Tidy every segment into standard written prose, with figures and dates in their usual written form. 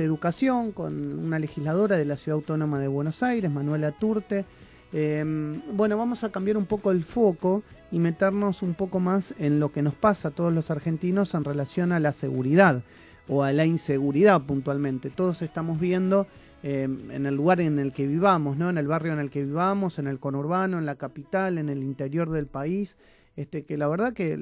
de educación con una legisladora de la Ciudad Autónoma de Buenos Aires, Manuela Turte. Bueno, vamos a cambiar un poco el foco y meternos un poco más en lo que nos pasa a todos los argentinos en relación a la seguridad o a la inseguridad puntualmente. Todos estamos viendo en el lugar en el que vivamos, ¿no? En el barrio en el que vivamos, en el conurbano, en la capital, en el interior del país, que la verdad que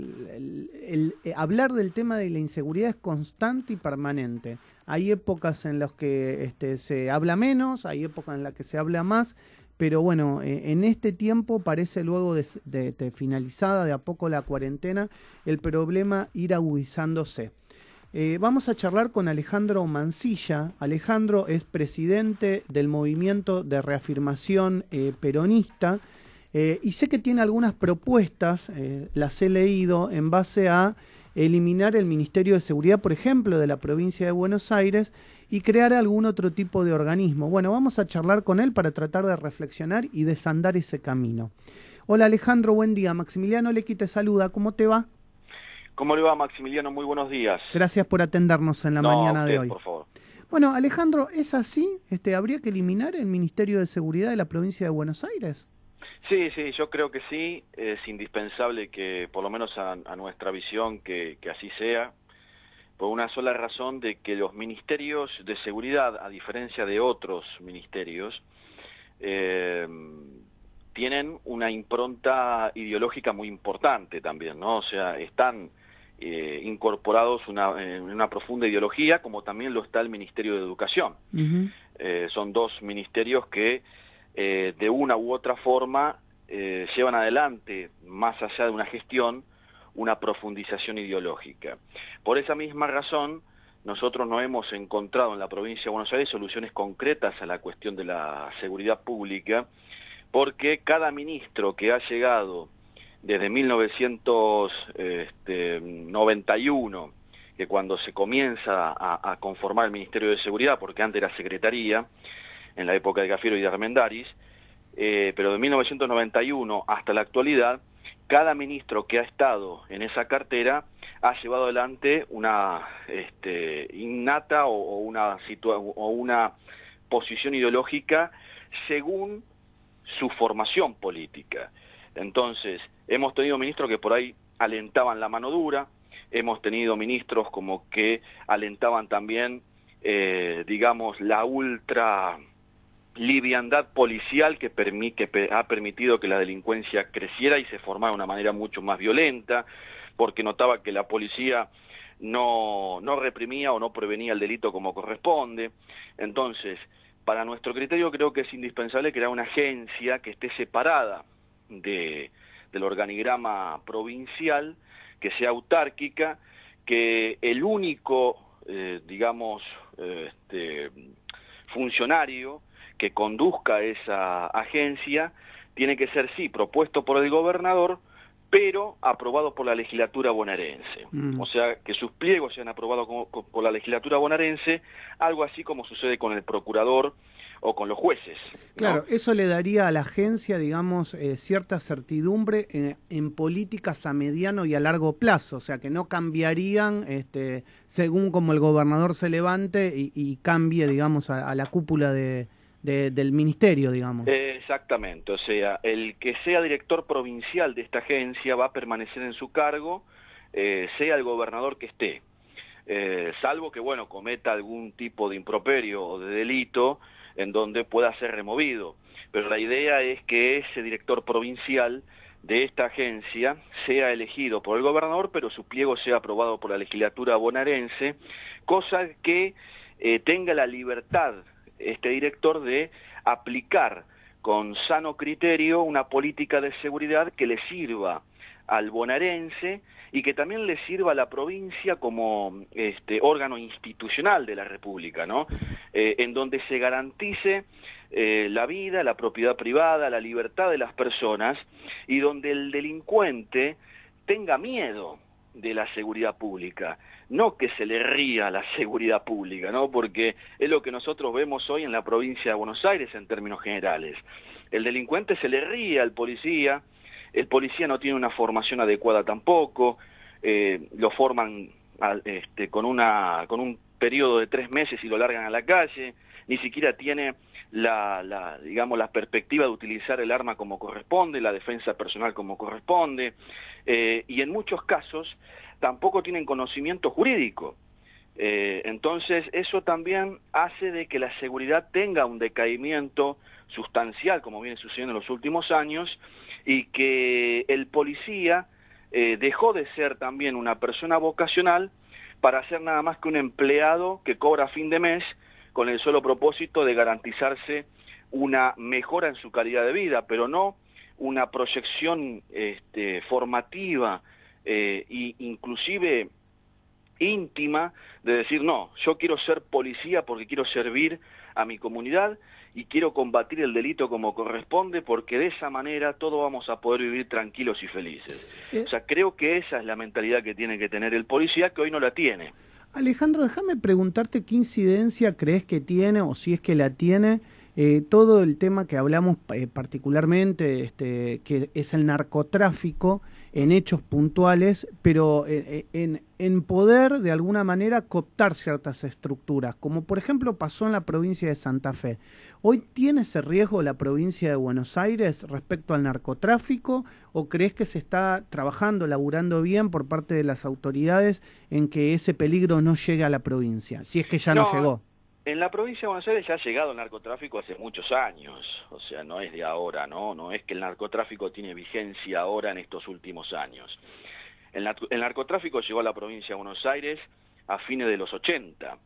hablar del tema de la inseguridad es constante y permanente. Hay épocas en las que se habla menos, hay épocas en las que se habla más, pero bueno, en este tiempo parece luego de finalizada de a poco la cuarentena, el problema ir agudizándose. Vamos a charlar con Alejandro Mansilla. Alejandro es presidente del Movimiento de Reafirmación Peronista y sé que tiene algunas propuestas, las he leído, en base a eliminar el Ministerio de Seguridad, por ejemplo, de la provincia de Buenos Aires y crear algún otro tipo de organismo. Bueno, vamos a charlar con él para tratar de reflexionar y desandar ese camino. Hola Alejandro, buen día. Maximiliano Lequi te saluda, ¿cómo te va? ¿Cómo le va, Maximiliano? Muy buenos días. Gracias por atendernos en la mañana usted, de hoy. Por favor. Bueno, Alejandro, ¿es así? ¿Habría que eliminar el Ministerio de Seguridad de la provincia de Buenos Aires? Sí, yo creo que sí. Es indispensable que, por lo menos a nuestra visión, que así sea, por una sola razón de que los ministerios de seguridad, a diferencia de otros ministerios, tienen una impronta ideológica muy importante también, ¿no? O sea, están incorporados en una profunda ideología, como también lo está el Ministerio de Educación. Uh-huh. Son dos ministerios que de una u otra forma llevan adelante, más allá de una gestión, una profundización ideológica. Por esa misma razón, nosotros no hemos encontrado en la provincia de Buenos Aires soluciones concretas a la cuestión de la seguridad pública, porque cada ministro que ha llegado desde 1991, que cuando se comienza a conformar el Ministerio de Seguridad, porque antes era Secretaría, en la época de Cafiero y de Armendáriz, pero de 1991 hasta la actualidad, cada ministro que ha estado en esa cartera ha llevado adelante una innata o una posición ideológica según su formación política. Entonces, hemos tenido ministros que por ahí alentaban la mano dura, hemos tenido ministros como que alentaban también, digamos, la ultra liviandad policial que ha permitido que la delincuencia creciera y se formara de una manera mucho más violenta, porque notaba que la policía no reprimía o no prevenía el delito como corresponde. Entonces, para nuestro criterio creo que es indispensable crear una agencia que esté separada del organigrama provincial, que sea autárquica, que el único, funcionario que conduzca esa agencia tiene que ser, sí, propuesto por el gobernador, pero aprobado por la legislatura bonaerense. O sea, que sus pliegos sean aprobados por la legislatura bonaerense, algo así como sucede con el procurador o con los jueces, ¿no? Claro, eso le daría a la agencia, digamos, cierta certidumbre en políticas a mediano y a largo plazo, o sea, que no cambiarían según como el gobernador se levante y cambie, digamos, a la cúpula del ministerio, digamos. Exactamente, o sea, el que sea director provincial de esta agencia va a permanecer en su cargo, sea el gobernador que esté, salvo que, bueno, cometa algún tipo de improperio o de delito en donde pueda ser removido. Pero la idea es que ese director provincial de esta agencia sea elegido por el gobernador, pero su pliego sea aprobado por la legislatura bonaerense, cosa que tenga la libertad este director de aplicar con sano criterio una política de seguridad que le sirva al bonaerense y que también le sirva a la provincia como órgano institucional de la República, ¿no? En donde se garantice la vida, la propiedad privada, la libertad de las personas y donde el delincuente tenga miedo de la seguridad pública, no que se le ría a la seguridad pública, ¿no? Porque es lo que nosotros vemos hoy en la provincia de Buenos Aires en términos generales. El delincuente se le ríe al policía, el policía no tiene una formación adecuada tampoco, lo forman con un periodo de 3 meses y lo largan a la calle, ni siquiera tiene digamos, la perspectiva de utilizar el arma como corresponde, la defensa personal como corresponde, y en muchos casos tampoco tienen conocimiento jurídico. Entonces eso también hace de que la seguridad tenga un decaimiento sustancial, como viene sucediendo en los últimos años, y que el policía dejó de ser también una persona vocacional para ser nada más que un empleado que cobra a fin de mes con el solo propósito de garantizarse una mejora en su calidad de vida, pero no una proyección formativa e inclusive íntima de decir, no, yo quiero ser policía porque quiero servir a mi comunidad y quiero combatir el delito como corresponde, porque de esa manera todos vamos a poder vivir tranquilos y felices. O sea, creo que esa es la mentalidad que tiene que tener el policía, que hoy no la tiene. Alejandro, déjame preguntarte qué incidencia crees que tiene, o si es que la tiene, todo el tema que hablamos particularmente, que es el narcotráfico en hechos puntuales, pero en poder de alguna manera cooptar ciertas estructuras, como por ejemplo pasó en la provincia de Santa Fe. ¿Hoy tiene ese riesgo la provincia de Buenos Aires respecto al narcotráfico, o crees que se está trabajando, laburando bien por parte de las autoridades en que ese peligro no llegue a la provincia, si es que ya no llegó? En la provincia de Buenos Aires ya ha llegado el narcotráfico hace muchos años, o sea, no es de ahora, no es que el narcotráfico tiene vigencia ahora en estos últimos años. El narcotráfico llegó a la provincia de Buenos Aires a fines de los 80,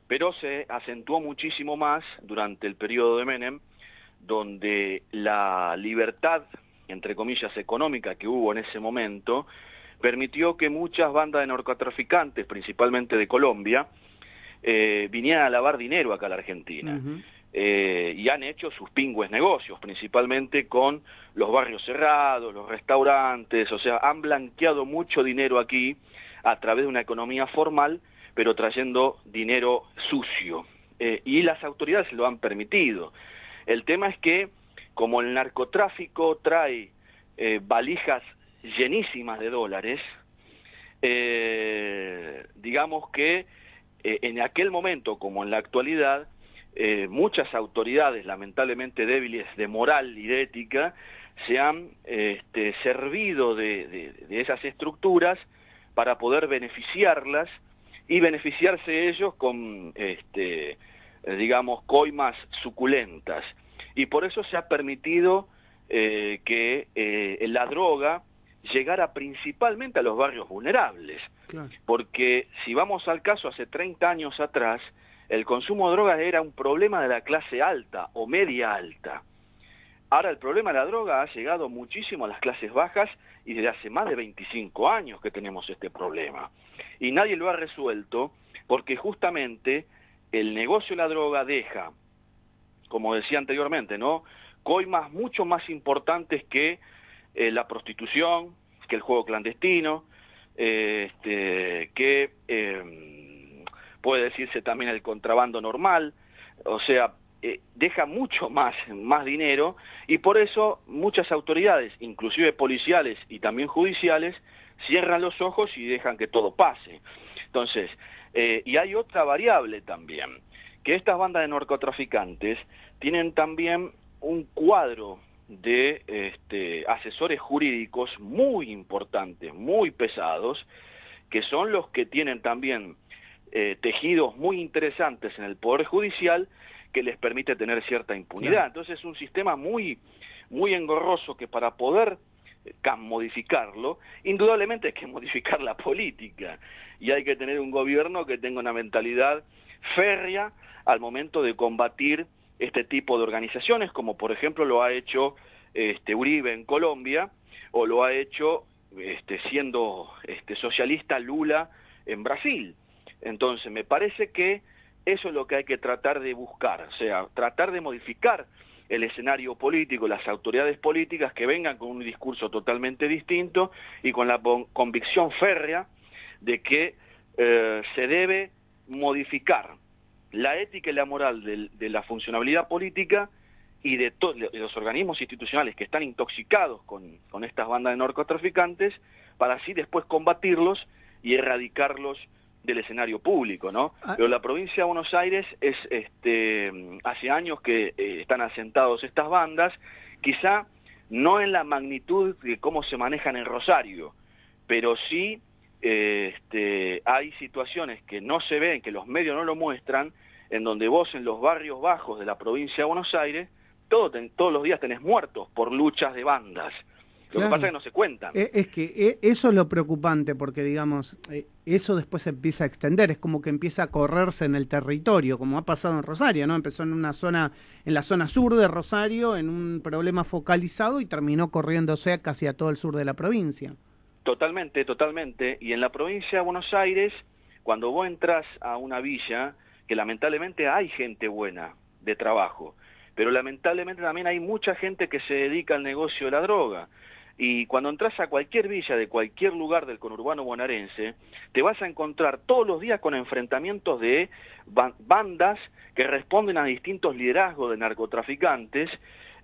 pero se acentuó muchísimo más durante el periodo de Menem, donde la libertad, entre comillas, económica que hubo en ese momento, permitió que muchas bandas de narcotraficantes, principalmente de Colombia, vinieran a lavar dinero acá a la Argentina. Y han hecho sus pingües negocios, principalmente con los barrios cerrados, los restaurantes, o sea, han blanqueado mucho dinero aquí a través de una economía formal, pero trayendo dinero sucio. Y las autoridades lo han permitido. El tema es que, como el narcotráfico trae valijas llenísimas de dólares, digamos que en aquel momento, como en la actualidad, muchas autoridades, lamentablemente débiles de moral y de ética, se han servido de esas estructuras para poder beneficiarlas y beneficiarse ellos con, digamos, coimas suculentas. Y por eso se ha permitido que la droga llegara principalmente a los barrios vulnerables. Claro. Porque si vamos al caso, hace 30 años atrás, el consumo de drogas era un problema de la clase alta o media alta. Ahora el problema de la droga ha llegado muchísimo a las clases bajas y desde hace más de 25 años que tenemos este problema. Y nadie lo ha resuelto porque justamente el negocio de la droga deja, como decía anteriormente, ¿no?, coimas mucho más importantes que la prostitución, que el juego clandestino, que puede decirse también el contrabando normal, o sea, deja mucho más dinero, y por eso muchas autoridades, inclusive policiales y también judiciales, cierran los ojos y dejan que todo pase. Entonces, y hay otra variable también, que estas bandas de narcotraficantes tienen también un cuadro de asesores jurídicos muy importantes, muy pesados, que son los que tienen también tejidos muy interesantes en el Poder Judicial que les permite tener cierta impunidad. Claro. Entonces es un sistema muy engorroso que para poder modificarlo, indudablemente hay que modificar la política y hay que tener un gobierno que tenga una mentalidad férrea al momento de combatir este tipo de organizaciones, como por ejemplo lo ha hecho Uribe en Colombia, o lo ha hecho siendo socialista Lula en Brasil. Entonces me parece que eso es lo que hay que tratar de buscar, o sea, tratar de modificar el escenario político, las autoridades políticas que vengan con un discurso totalmente distinto y con la convicción férrea de que se debe modificar la ética y la moral de la funcionabilidad política y de los organismos institucionales que están intoxicados con estas bandas de narcotraficantes, para así después combatirlos y erradicarlos del escenario público, ¿no? Pero la provincia de Buenos Aires es, hace años que están asentados estas bandas, quizá no en la magnitud de cómo se manejan en Rosario, pero sí hay situaciones que no se ven, que los medios no lo muestran, en donde vos en los barrios bajos de la provincia de Buenos Aires, todos los días tenés muertos por luchas de bandas. Lo que pasa es que no se cuentan. Es que eso es lo preocupante, porque digamos, eso después se empieza a extender, es como que empieza a correrse en el territorio, como ha pasado en Rosario, ¿no? Empezó en la zona sur de Rosario, en un problema focalizado y terminó corriéndose casi a todo el sur de la provincia. Totalmente, totalmente. Y en la provincia de Buenos Aires, cuando vos entras a una villa, que lamentablemente hay gente buena de trabajo, pero lamentablemente también hay mucha gente que se dedica al negocio de la droga. Y cuando entras a cualquier villa de cualquier lugar del conurbano bonaerense, te vas a encontrar todos los días con enfrentamientos de bandas que responden a distintos liderazgos de narcotraficantes,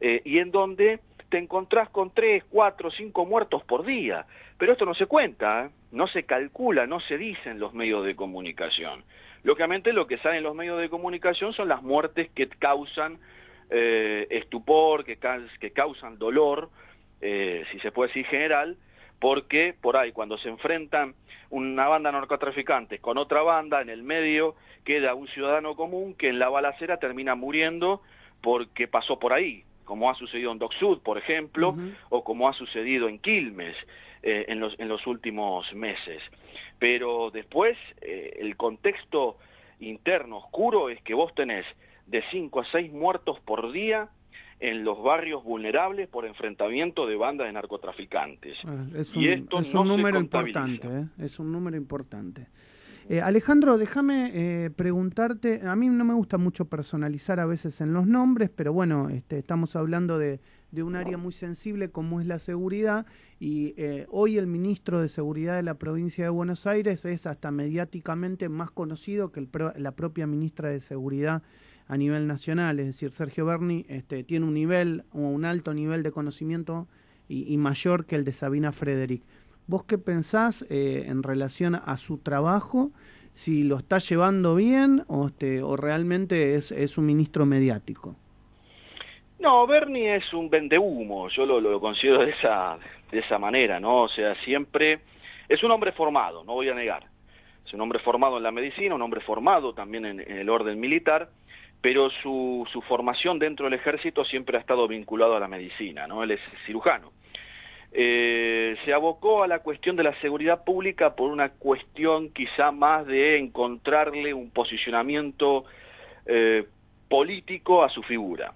y en donde te encontrás con 3, 4, 5 muertos por día. Pero esto no se cuenta, no se calcula, no se dice en los medios de comunicación. Lógicamente lo que sale en los medios de comunicación son las muertes que causan estupor, que causan dolor, si se puede decir general, porque por ahí cuando se enfrentan una banda de narcotraficantes con otra banda, en el medio queda un ciudadano común que en la balacera termina muriendo porque pasó por ahí, como ha sucedido en Dock Sud, por ejemplo, o como ha sucedido en Quilmes en los últimos meses. Pero después el contexto interno oscuro es que vos tenés de 5 a 6 muertos por día en los barrios vulnerables por enfrentamiento de bandas de narcotraficantes. Es un número importante, es un número importante. Alejandro, déjame preguntarte, a mí no me gusta mucho personalizar a veces en los nombres, pero bueno, estamos hablando de un área muy sensible como es la seguridad, y hoy el ministro de Seguridad de la provincia de Buenos Aires es hasta mediáticamente más conocido que la propia ministra de Seguridad a nivel nacional, es decir, Sergio Berni tiene un alto nivel de conocimiento y mayor que el de Sabina Frederick. ¿Vos qué pensás en relación a su trabajo? Si lo está llevando bien o realmente es un ministro mediático. No, Berni es un vendehumo, yo lo considero de esa manera, ¿no? O sea, siempre es un hombre formado, no voy a negar. Es un hombre formado en la medicina, un hombre formado también en el orden militar, pero su formación dentro del ejército siempre ha estado vinculado a la medicina, ¿no? Él es cirujano. Se abocó a la cuestión de la seguridad pública por una cuestión quizá más de encontrarle un posicionamiento político a su figura.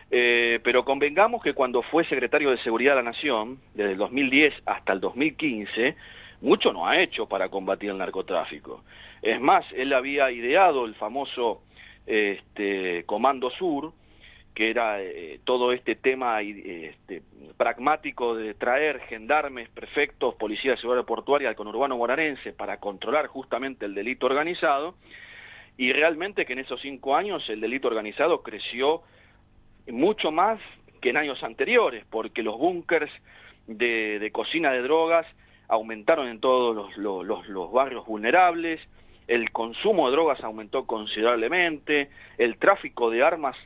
Pero convengamos que cuando fue secretario de Seguridad de la Nación, desde el 2010 hasta el 2015, mucho no ha hecho para combatir el narcotráfico. Es más, él había ideado el famoso Comando Sur, que era todo este tema pragmático de traer gendarmes, prefectos, policías de seguridad portuaria al conurbano bonaerense para controlar justamente el delito organizado, y realmente que en esos 5 años el delito organizado creció mucho más que en años anteriores, porque los búnkers de cocina de drogas aumentaron en todos los barrios vulnerables, el consumo de drogas aumentó considerablemente, el tráfico de armas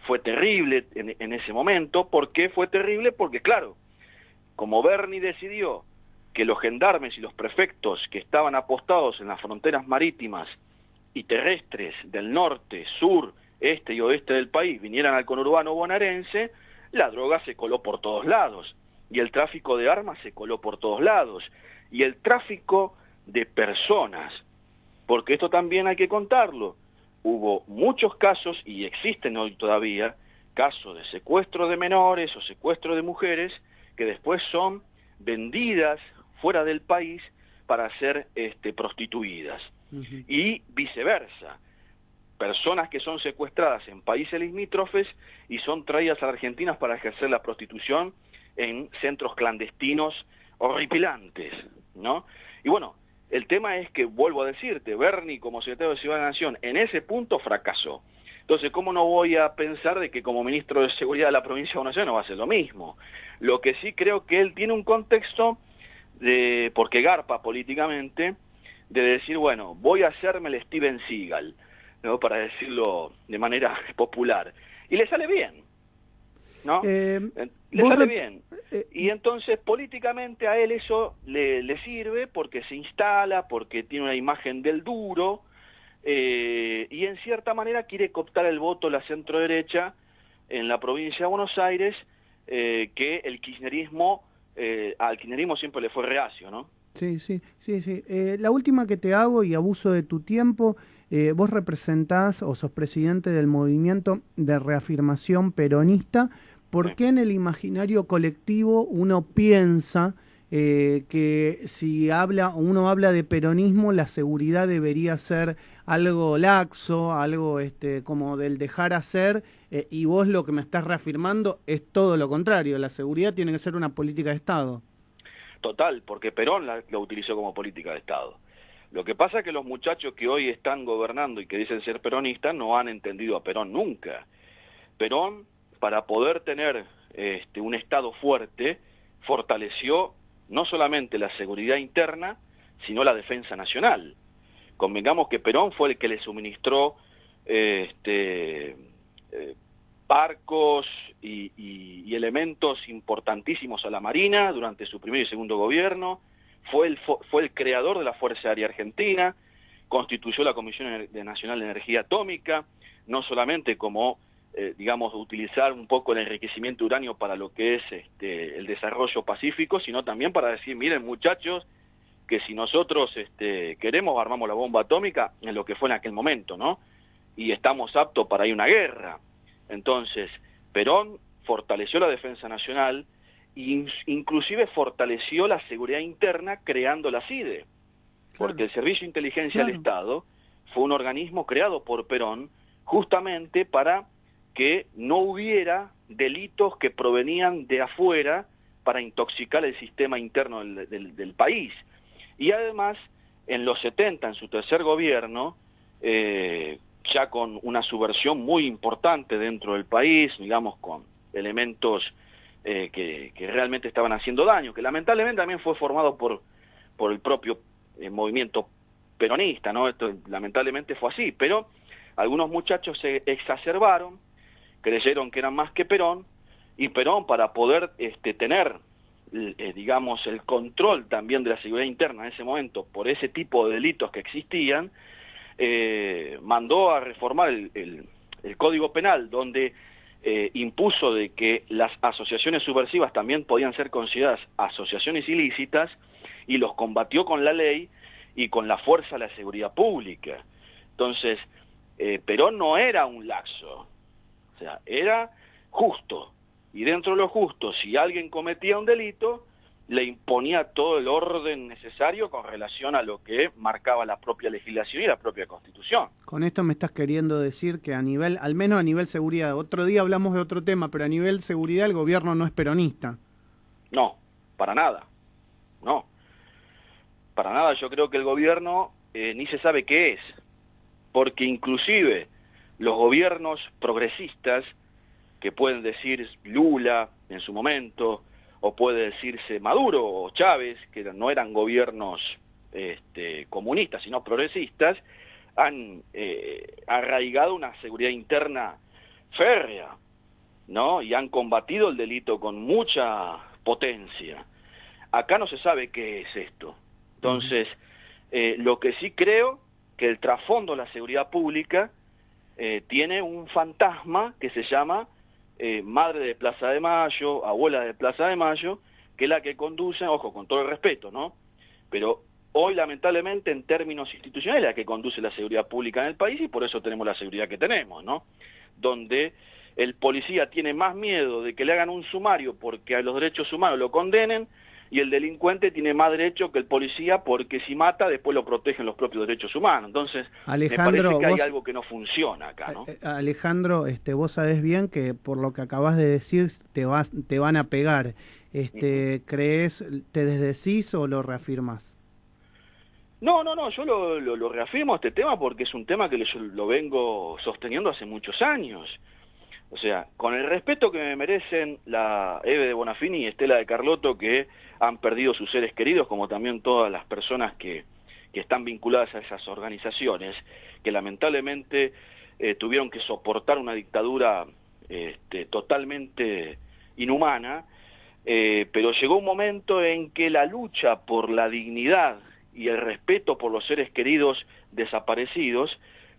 fue terrible en ese momento. ¿Por qué fue terrible? Porque claro, como Berni decidió que los gendarmes y los prefectos que estaban apostados en las fronteras marítimas y terrestres del norte, sur, este y oeste del país vinieran al conurbano bonaerense, la droga se coló por todos lados, y el tráfico de armas se coló por todos lados, y el tráfico de personas, porque esto también hay que contarlo. Hubo muchos casos, y existen hoy todavía, casos de secuestro de menores o secuestro de mujeres que después son vendidas fuera del país para ser prostituidas. Y viceversa, personas que son secuestradas en países limítrofes y son traídas a la Argentina para ejercer la prostitución en centros clandestinos horripilantes, ¿no? Y bueno, el tema es que, vuelvo a decirte, Berni como secretario de Seguridad de la Nación en ese punto fracasó. Entonces, ¿cómo no voy a pensar de que como ministro de Seguridad de la provincia de Buenos Aires no va a hacer lo mismo? Lo que sí creo que él tiene un contexto, porque garpa políticamente, de decir, bueno, voy a hacerme el Steven Seagal, ¿no? Para decirlo de manera popular. Y le sale bien, ¿no? Le sale bien. Y entonces políticamente a él eso le sirve porque se instala, porque tiene una imagen del duro, y en cierta manera quiere cooptar el voto la centro-derecha en la provincia de Buenos Aires, que el kirchnerismo, al kirchnerismo siempre le fue reacio, ¿no? Sí, sí, sí, sí. La última que te hago, y abuso de tu tiempo, vos representás o sos presidente del movimiento de reafirmación peronista. ¿Por qué en el imaginario colectivo uno piensa que si uno habla de peronismo, la seguridad debería ser algo laxo, algo como del dejar hacer, y vos lo que me estás reafirmando es todo lo contrario, la seguridad tiene que ser una política de Estado? Total, porque Perón la utilizó como política de Estado. Lo que pasa es que los muchachos que hoy están gobernando y que dicen ser peronistas no han entendido a Perón nunca. Perón, para poder tener un Estado fuerte, fortaleció no solamente la seguridad interna, sino la defensa nacional. Convengamos que Perón fue el que le suministró barcos y elementos importantísimos a la Marina durante su primer y segundo gobierno, fue el creador de la Fuerza Aérea Argentina, constituyó la Comisión Nacional de Energía Atómica, no solamente como, digamos, utilizar un poco el enriquecimiento de uranio para lo que es el desarrollo pacífico, sino también para decir, miren muchachos, que si nosotros queremos, armamos la bomba atómica en lo que fue en aquel momento, ¿no? Y estamos aptos para ir a una guerra. Entonces, Perón fortaleció la defensa nacional e inclusive fortaleció la seguridad interna creando la CIDE, porque el Servicio de Inteligencia del Estado fue un organismo creado por Perón justamente para que no hubiera delitos que provenían de afuera para intoxicar el sistema interno del país. Y además, en los 70, en su tercer gobierno, ya con una subversión muy importante dentro del país, digamos, con elementos que realmente estaban haciendo daño, que lamentablemente también fue formado por el propio movimiento peronista, ¿no? Esto lamentablemente fue así, pero algunos muchachos se exacerbaron, creyeron que eran más que Perón, y Perón, para poder tener, digamos, el control también de la seguridad interna en ese momento, por ese tipo de delitos que existían, mandó a reformar el Código Penal, donde impuso de que las asociaciones subversivas también podían ser consideradas asociaciones ilícitas, y los combatió con la ley y con la fuerza de la seguridad pública. Entonces, Perón no era un laxo, o sea, era justo, y dentro de lo justo, si alguien cometía un delito, le imponía todo el orden necesario con relación a lo que marcaba la propia legislación y la propia Constitución. Con esto me estás queriendo decir que a nivel, al menos a nivel seguridad, otro día hablamos de otro tema, pero a nivel seguridad el gobierno no es peronista. No, para nada, no. Para nada, yo creo que el gobierno ni se sabe qué es, porque inclusive los gobiernos progresistas, que pueden decir Lula en su momento, o puede decirse Maduro o Chávez, que no eran gobiernos comunistas, sino progresistas, han arraigado una seguridad interna férrea, ¿no? Y han combatido el delito con mucha potencia. Acá no se sabe qué es esto. Entonces, lo que sí creo, que el trasfondo de la seguridad pública tiene un fantasma que se llama madre de Plaza de Mayo, abuela de Plaza de Mayo, que es la que conduce, ojo, con todo el respeto, ¿no? Pero hoy, lamentablemente, en términos institucionales, es la que conduce la seguridad pública en el país, y por eso tenemos la seguridad que tenemos, ¿no? Donde el policía tiene más miedo de que le hagan un sumario porque a los derechos humanos lo condenen, y el delincuente tiene más derecho que el policía porque si mata después lo protegen los propios derechos humanos. Entonces, Alejandro, me parece que hay algo que no funciona acá, ¿no? Alejandro, vos sabés bien que por lo que acabas de decir te van a pegar. ¿Crees, te desdecís o lo reafirmas? No, yo lo reafirmo este tema porque es un tema que yo lo vengo sosteniendo hace muchos años. O sea, con el respeto que me merecen la Eve de Bonafini y Estela de Carlotto, que han perdido sus seres queridos, como también todas las personas que que están vinculadas a esas organizaciones, que lamentablemente tuvieron que soportar una dictadura totalmente inhumana, pero llegó un momento en que la lucha por la dignidad y el respeto por los seres queridos desaparecidos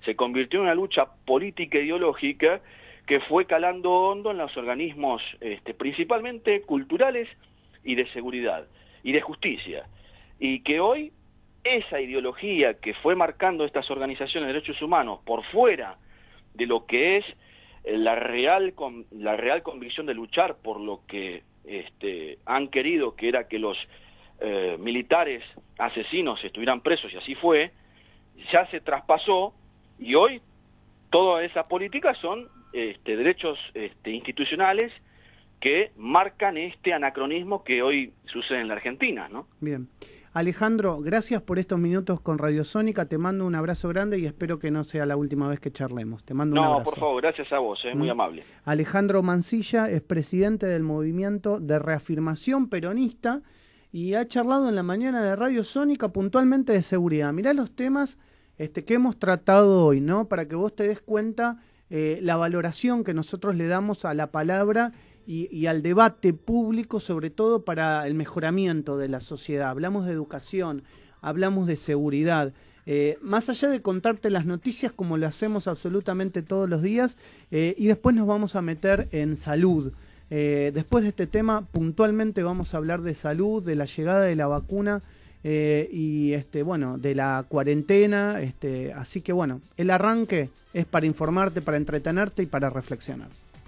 se convirtió en una lucha política e ideológica que fue calando hondo en los organismos principalmente culturales y de seguridad y de justicia, y que hoy esa ideología que fue marcando estas organizaciones de derechos humanos por fuera de lo que es la real convicción de luchar por lo que han querido, que era que los militares asesinos estuvieran presos, y así fue, ya se traspasó, y hoy todas esas políticas son derechos institucionales que marcan este anacronismo que hoy sucede en la Argentina, ¿no? Bien. Alejandro, gracias por estos minutos con Radio Sónica, te mando un abrazo grande y espero que no sea la última vez que charlemos. Te mando un abrazo. No, por favor, gracias a vos, muy amable. Alejandro Mansilla es presidente del Movimiento de Reafirmación Peronista y ha charlado en la mañana de Radio Sónica puntualmente de seguridad. Mirá los temas que hemos tratado hoy, ¿no? Para que vos te des cuenta la valoración que nosotros le damos a la palabra y al debate público, sobre todo para el mejoramiento de la sociedad. Hablamos de educación, hablamos de seguridad. Más allá de contarte las noticias como lo hacemos absolutamente todos los días, y después nos vamos a meter en salud. Después de este tema, puntualmente vamos a hablar de salud, de la llegada de la vacuna y bueno, de la cuarentena. Así que bueno, el arranque es para informarte, para entretenerte y para reflexionar.